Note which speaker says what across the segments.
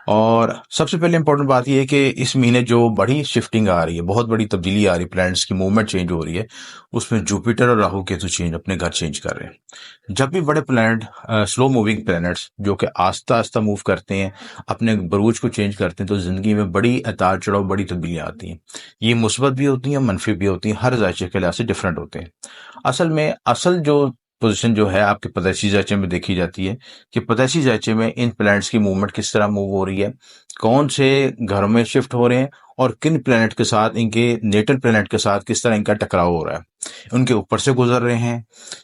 Speaker 1: اور سب سے پہلے امپورٹنٹ بات یہ ہے کہ اس مہینے جو بڑی شفٹنگ آ رہی ہے، بہت بڑی تبدیلی آ رہی ہے، پلانٹس کی موومنٹ چینج ہو رہی ہے، اس میں جوپیٹر اور راہو کیتو اپنے گھر چینج کر رہے ہیں۔ جب بھی بڑے پلانٹ، سلو موونگ پلانٹس جو کہ آہستہ آہستہ موو کرتے ہیں، اپنے بروج کو چینج کرتے ہیں، تو زندگی میں بڑی اتار چڑھاؤ، بڑی تبدیلیاں آتی ہیں۔ یہ مثبت بھی ہوتی ہیں، منفی بھی ہوتی ہیں، ہر ذائچے کے لحاظ سے ڈفرینٹ ہوتے ہیں۔ اصل جو پوزیشن جو ہے آپ کے پیدائشی ذائچے میں دیکھی جاتی ہے کہ پیدائشی ذائچے میں ان پلانٹس کی موومنٹ کس طرح موو ہو رہی ہے، کون سے گھروں میں شفٹ ہو رہے ہیں، اور کن پلانٹ کے ساتھ، ان کے نیٹل پلانٹ کے ساتھ کس طرح ان کا ٹکراؤ ہو رہا ہے، ان کے اوپر سے گزر رہے ہیں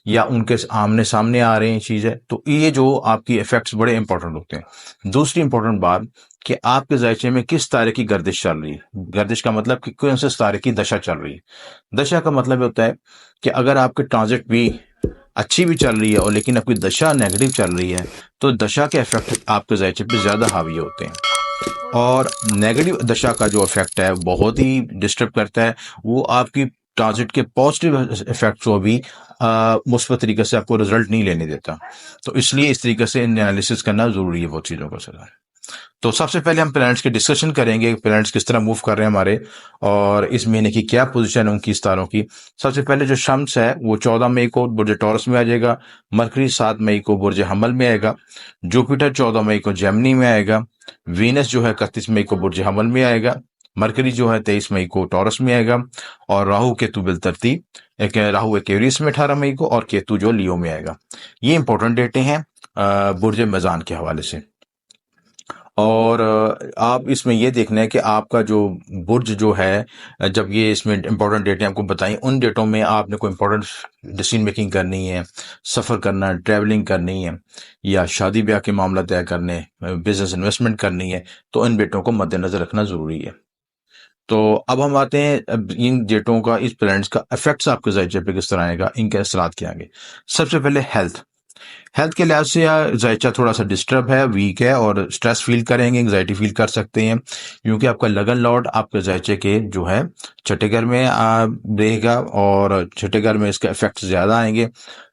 Speaker 1: یا ان کے آمنے سامنے آ رہے ہیں چیزیں۔ تو یہ جو آپ کی ایفیکٹس بڑے امپورٹنٹ ہوتے ہیں۔ دوسری امپورٹنٹ بات کہ آپ کے ذائچے میں کس تارے کی گردش چل رہی ہے۔ گردش کا مطلب کہ کون سے تارے کی دشا چل رہی ہے۔ دشا کا مطلب ہوتا ہے کہ اگر آپ کے ٹرانزٹ بھی اچھی بھی چل رہی ہے اور لیکن آپ کی دشا نیگیٹو چل رہی ہے، تو دشا کے افیکٹ آپ کے ذائچے پہ زیادہ حاوی ہوتے ہیں۔ اور نیگیٹو دشا کا جو افیکٹ ہے بہت ہی ڈسٹرب کرتا ہے، وہ آپ کی ٹرانزٹ کے پازیٹیو افیکٹس کو بھی مثبت طریقے سے آپ کو رزلٹ نہیں لینے دیتا۔ تو اس لیے اس طریقے سے انالیسس کرنا ضروری ہے بہت چیزوں کا سر۔ تو سب سے پہلے ہم پلانٹس کی ڈسکشن کریں گے، پلانٹس کس طرح موو کر رہے ہیں ہمارے، اور اس مہینے کی کیا پوزیشن ہے ان کی ستاروں کی۔ سب سے پہلے جو شمس ہے وہ 14 مئی کو برج ٹورس میں آ جائے گا، مرکری 7 مئی کو برج حمل میں آئے گا، جوپیٹر 14 مئی کو جیمنی میں آئے گا، وینس جو ہے 31 مئی کو برج حمل میں آئے گا، مرکری جو ہے 23 مئی کو ٹورس میں آئے گا، اور راہو کیتو بالترتیب راہو ایکویریس میں 18 مئی کو، اور کیتو جو لیو میں آئے گا۔ یہ امپورٹنٹ ڈیٹیں ہیں برج میزان کے حوالے سے۔ اور آپ اس میں یہ دیکھنا ہے کہ آپ کا جو برج جو ہے، جب یہ اس میں امپورٹنٹ ڈیٹیں آپ کو بتائیں، ان ڈیٹوں میں آپ نے کوئی امپورٹنٹ ڈیسیژن میکنگ کرنی ہے، سفر کرنا ہے، ٹریولنگ کرنی ہے، یا شادی بیاہ کے معاملہ طے کرنے، بزنس انویسٹمنٹ کرنی ہے، تو ان ڈیٹوں کو مد نظر رکھنا ضروری ہے۔ تو اب ہم آتے ہیں ان ڈیٹوں کا، اس پلانٹس کا افیکٹس آپ کے ذائچے پہ کس طرح آئے گا، ان کے اثرات کیا آئیں گے۔ سب سے پہلے ہیلتھ کے لحاظ سے ذائچہ تھوڑا سا ڈسٹرب ہے، ویک ہے، اور سٹریس فیل کریں گے، انگزائٹی فیل کر سکتے ہیں، کیونکہ آپ کا لگن لاٹ آپ کے ذائچے کے جو ہے چھٹے گھر میں رہے گا، اور چھٹے گھر میں اس کے افیکٹ زیادہ آئیں گے،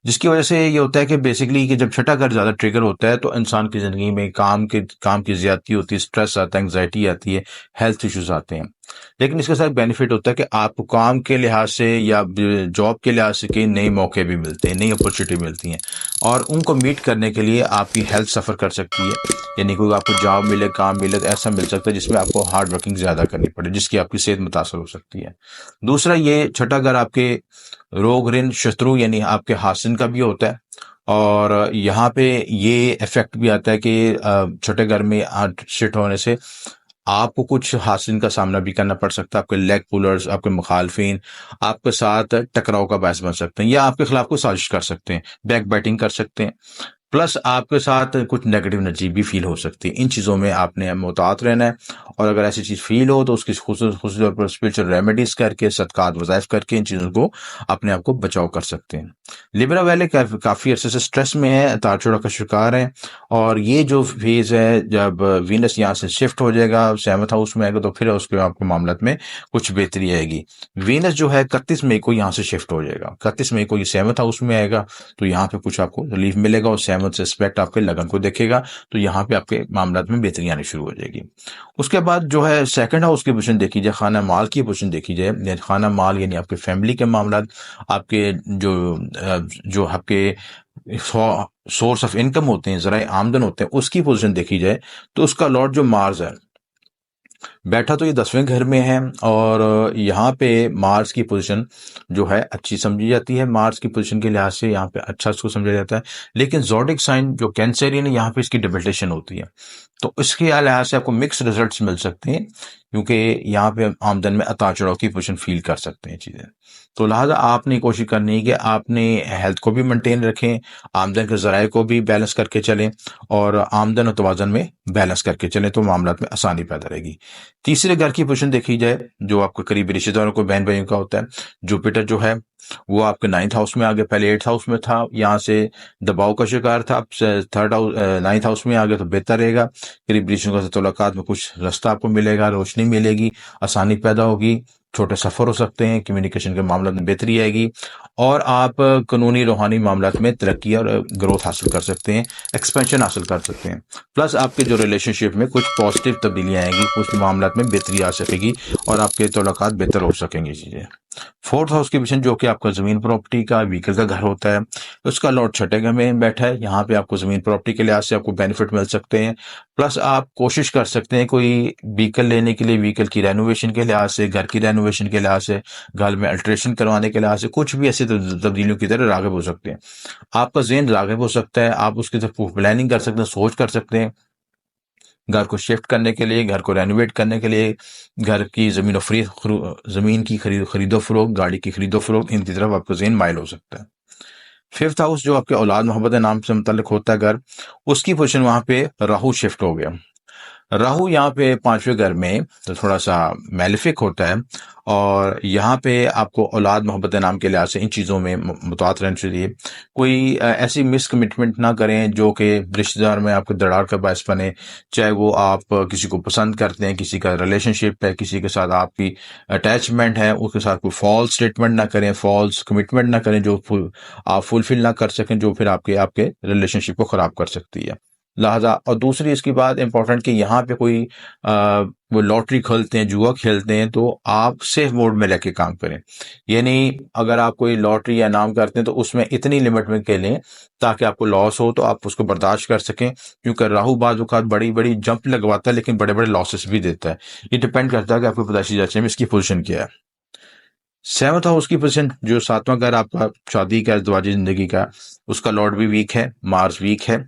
Speaker 1: جس کی وجہ سے یہ ہوتا ہے کہ بیسکلی کہ جب چھٹا گھر زیادہ ٹریگر ہوتا ہے تو انسان کی زندگی میں کام کی زیادتی ہوتی ہے، سٹریس آتا ہے، انگزائٹی آتی ہے، ہیلتھ ایشوز آتے ہیں۔ لیکن اس کے ساتھ بینیفٹ ہوتا ہے کہ آپ کو کام کے لحاظ سے یا جاب کے لحاظ سے کئی نئے موقع بھی ملتے ہیں، نئی اپرچونیٹی ملتی ہیں، اور ان کو میٹ کرنے کے لیے آپ کی ہیلتھ سفر کر سکتی ہے، یعنی کوئی آپ کو جاب ملے، کام ملے، تو ایسا مل سکتا ہے جس میں آپ کو ہارڈ ورکنگ زیادہ کرنی پڑے، جس کی آپ کی صحت متاثر ہو سکتی ہے۔ دوسرا، یہ چھٹا گھر آپ کے روگ رن شترو یعنی آپ کے حاسن کا بھی ہوتا ہے، اور یہاں پہ یہ افیکٹ بھی آتا ہے کہ چھوٹے گھر میں شفٹ ہونے سے آپ کو کچھ حاسن کا سامنا بھی کرنا پڑ سکتا ہے، آپ کے لیگ پولرز، آپ کے مخالفین آپ کے ساتھ ٹکراؤ کا باعث بن سکتے ہیں، یا آپ کے خلاف کوئی سازش کر سکتے ہیں، بیک بیٹنگ کر سکتے ہیں، پلس آپ کے ساتھ کچھ نیگیٹو انرجی بھی فیل ہو سکتی ہے۔ ان چیزوں میں آپ نے محتاط رہنا ہے، اور اگر ایسی چیز فیل ہو تو اس کی خصوصی طور پر اسپرچل ریمیڈیز کر کے، صدقات وظائف کر کے ان چیزوں کو اپنے آپ کو بچاؤ کر سکتے ہیں۔ لیبرا والے کافی عرصے سے سٹریس میں ہے، اتار چڑھاؤ کا شکار ہے، اور یہ جو فیز ہے جب وینس یہاں سے شفٹ ہو جائے گا، 7th ہاؤس میں آئے گا، تو پھر اس کے آپ کے معاملات میں کچھ بہتری آئے گی۔ وینس جو ہے 31 مئی کو یہاں سے شفٹ ہو جائے گا، 31 مئی کو یہ 7th ہاؤس میں آئے گا، تو یہاں پہ کچھ آپ کو ریلیف ملے گا، اور 7th سے اسپیکٹ آپ کے لگن کو دیکھے گا، تو یہاں پہ آپ کے معاملات میں بہتری آنی شروع ہو جائے گی۔ اس کے بعد جو ہے 2nd ہاؤس کی پوزیشن دیکھی جائے، خانہ مال کی پوزیشن دیکھی جائے، یعنی خانہ مال یعنی آپ کے فیملی کے معاملات، آپ کے جو آپ کے سورس آف انکم ہوتے ہیں، ذرائع آمدن ہوتے ہیں، اس کی پوزیشن دیکھی جائے، تو اس کا لارڈ جو مارس ہے بیٹھا تو یہ 10ویں گھر میں ہے، اور یہاں پہ مارس کی پوزیشن جو ہے اچھی سمجھی جاتی ہے، مارس کی پوزیشن کے لحاظ سے یہاں پہ اچھا اس کو سمجھا جاتا ہے۔ لیکن زوڈک سائن جو کینسرین ہے، یہاں پہ اس کی ڈیبلٹیشن ہوتی ہے، تو اس کے لحاظ سے آپ کو مکس ریزلٹس مل سکتے ہیں، کیونکہ یہاں پہ آمدن میں اتار چڑھاؤ کی پوزیشن فیل کر سکتے ہیں چیزیں۔ تو لہٰذا آپ نے کوشش کرنی ہے کہ آپ نے ہیلتھ کو بھی مینٹین رکھیں، آمدن کے ذرائع کو بھی بیلنس کر کے چلیں، اور آمدن و توازن میں بیلنس کر کے چلیں، تو معاملات میں آسانی پیدا رہے گی۔ تیسرے گھر کی پوزیشن دیکھی جائے، جو آپ کے قریبی رشتے داروں کو، بہن بھائیوں کا ہوتا ہے، جوپیٹر جو ہے وہ آپ کے 9th ہاؤس میں آگے، پہلے 8th ہاؤس میں تھا، یہاں سے دباؤ کا شکار تھا، اب 9th ہاؤس میں آگے تو بہتر رہے گا، قریبی رشتوں کے تعلقات میں کچھ رستہ آپ کو ملے گا، روشنی ملے گی، آسانی پیدا ہوگی، چھوٹے سفر ہو سکتے ہیں، کمیونیکیشن کے معاملات میں بہتری آئے گی، اور آپ قانونی روحانی معاملات میں ترقی اور گروتھ حاصل کر سکتے ہیں، ایکسپینشن حاصل کر سکتے ہیں۔ پلس آپ کے جو ریلیشن شپ میں کچھ پازیٹیو تبدیلیاں آئیں گی، کچھ معاملات میں بہتری آ سکے گی، اور آپ کے تعلقات بہتر ہو سکیں گے چیزیں۔ فورتھ ہاؤس کی پوزیشن جو کہ آپ کا زمین پراپرٹی کا ویکل کا گھر ہوتا ہے، اس کا لارڈ چھٹے گھر میں بیٹھا ہے، یہاں پہ آپ کو زمین پراپرٹی کے لحاظ سے آپ کو بینیفٹ مل سکتے ہیں۔ پلس آپ کوشش کر سکتے ہیں کوئی ویکل لینے کے لیے، ویکل کی رینوویشن کے لحاظ سے، گھر کی رینوویشن کے لحاظ سے، گھر میں الٹریشن کروانے کے لحاظ سے، کچھ بھی ایسی تبدیلیوں کی طرح راغب ہو سکتے ہیں۔ آپ کا ذہن راغب ہو سکتا ہے، آپ اس کی طرف پلاننگ کر سکتے ہیں، سوچ کر سکتے ہیں، گھر کو شفٹ کرنے کے لیے، گھر کو رینوویٹ کرنے کے لیے، گھر کی زمین کی خرید و فروخت، گاڑی کی خرید و فروخت، ان کی طرف آپ کا ذہن مائل ہو سکتا ہے۔ ففتھ ہاؤس جو آپ کے اولاد محبت نام سے متعلق ہوتا ہے گھر، اس کی پوزیشن وہاں پہ راہو شفٹ ہو گیا۔ راہو یہاں پہ پانچویں گھر میں تو تھوڑا سا میلیفک ہوتا ہے، اور یہاں پہ آپ کو اولاد محبت نام کے لحاظ سے ان چیزوں میں متعلق رہنا چاہیے۔ کوئی ایسی مس کمٹمنٹ نہ کریں جو کہ رشتہ دار میں آپ کو دراڑ کا باعث بنے، چاہے وہ آپ کسی کو پسند کرتے ہیں، کسی کا ریلیشن شپ ہے، کسی کے ساتھ آپ کی اٹیچمنٹ ہے، اس کے ساتھ کوئی فالس اسٹیٹمنٹ نہ کریں، فالس کمٹمنٹ نہ کریں جو آپ فلفل نہ کر سکیں، جو پھر آپ کے ریلیشن شپ کو خراب کر سکتی ہے۔ لہٰذا، اور دوسری اس کی بات امپورٹنٹ کہ یہاں پہ کوئی وہ لاٹری کھیلتے ہیں، جوا کھیلتے ہیں، تو آپ سیف موڈ میں رہ کے کام کریں۔ یعنی اگر آپ کوئی لاٹری یا انعام کرتے ہیں تو اس میں اتنی لمٹ میں کھیلیں تاکہ آپ کو لاس ہو تو آپ اس کو برداشت کر سکیں، کیونکہ راہو بعض اوقات بڑی بڑی جمپ لگواتا ہے لیکن بڑے بڑے لاسز بھی دیتا ہے۔ یہ ڈپینڈ کرتا ہے کہ آپ کو پیدائشی جانچے میں اس کی پوزیشن کیا ہے۔ سیونتھ ہاؤس کی پوزیشن جو ساتواں گھر آپ کا شادی کا، ازدواجی زندگی کا، اس کا لارڈ بھی ویک ہے، مارس ویک ہے،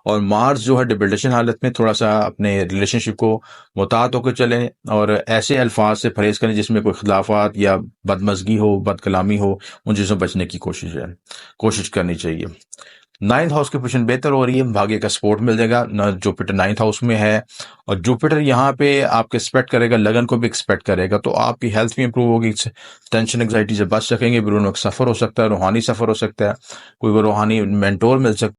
Speaker 1: اور مارس جو ہے ڈپریشن حالت میں تھوڑا سا اپنے ریلیشن شپ کو محتاط ہو کے چلیں، اور ایسے الفاظ سے پرہیز کریں جس میں کوئی اختلافات یا بدمزگی ہو، بد کلامی ہو، ان چیزوں سے بچنے کی کوشش کرنی چاہیے۔ نائنتھ ہاؤس کی پوزیشن بہتر ہو رہی ہے، بھاگے کا سپورٹ مل جائے گا، جوپیٹر نائنتھ ہاؤس میں ہے، اور جوپیٹر یہاں پہ آپ کے ایکسپیکٹ کرے گا، لگن کو بھی ایکسپیکٹ کرے گا، تو آپ کی ہیلتھ بھی امپروو ہوگی، ٹینشن انگزائٹی سے بچ سکیں گے، بیرون سفر ہو سکتا ہے، روحانی سفر ہو سکتا ہے، کوئی وہ روحانی مینٹور مل سکتا ہے،